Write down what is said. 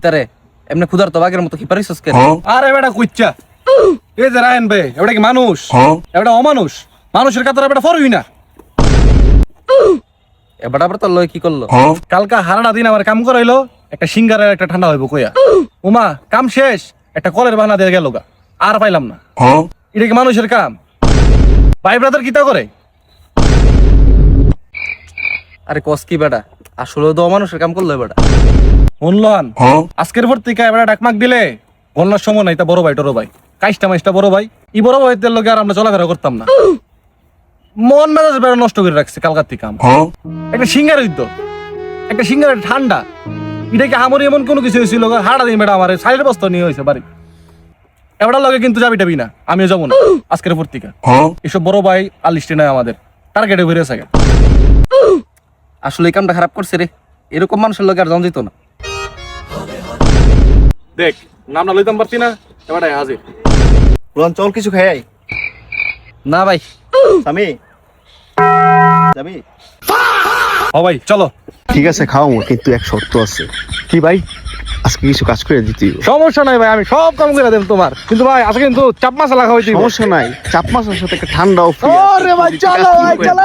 কিতারে এমনি ক্ষুধার তো বাঘের মতো কি পারিস কেন? আরে বেটা কুচ্চা এই যে রায়ন বে এটা কি মানুষ এটা অমানুষ মানুষের কাতারে বেটা ফরই না এবার আবার তোর লয় কি করলো? কালকা হারাটা দিন আমার কাম করাইলো একটা সিঙ্গারের একটা ঠান্ডা হইব কইয়া উমা কাম শেষ একটা কলের বাহানা দিয়ে গেল গা আর পাইলাম না এটা কি মানুষের কাম? ভাই ব্রাদার কিতা করে? আরে কস কি বেটা আসলে তো অমানুষের কাম করলো বেটা। শুনলাম আজকের পর থেকে এবার ডাকমাক দিলে গল্লার সময় নাই তা বড় ভাই টরো ভাই কাইস্টা মাইস্টা বড় ভাই ই বড় ভাইদের লগে আর আমরা চলাফেরা করতাম না মন মেজাজ বেড়া নষ্ট করে রাখছে কালকার থেকে কাম একটা সিঙ্গার হইত একটা সিঙ্গারের ঠান্ডা এটা কি আমারই এমন কোনো কিছু হয়েছিল হাড়া দিন বেড়া আমার সাইডের বস্তা নিয়ে হয়েছে বাড়ি এবার লগে কিন্তু যাবি টাবি না আমিও যাবো না আজকের পর থেকে এসব বড় ভাই আর লিস্টে নাই আমাদের টার্গেটে বেরিয়ে থাকে আসলে এই কামটা খারাপ করছে রে এরকম মানুষের লোক আর জন দিত না। দেখ নাম না লইতাম পারতি না এবার হাজির রন চল কিছু খাই না ভাই স্বামী যাবি? ও ভাই চলো ঠিক আছে খাওয়াবো কিন্তু এক শর্ত আছে। কি ভাই? আজকে কিছু কাজ করে দিতে হবে। সমস্যা নাই ভাই আমি সব কাম করে দেব তোমার কিন্তু ভাই আজকে কিন্তু চাপ মশলা খাওয়াই দিব সমস্যা নাই, চাপ মাছের সাথে একটা ঠান্ডাও ওরে ভাই চলো ভাই চলো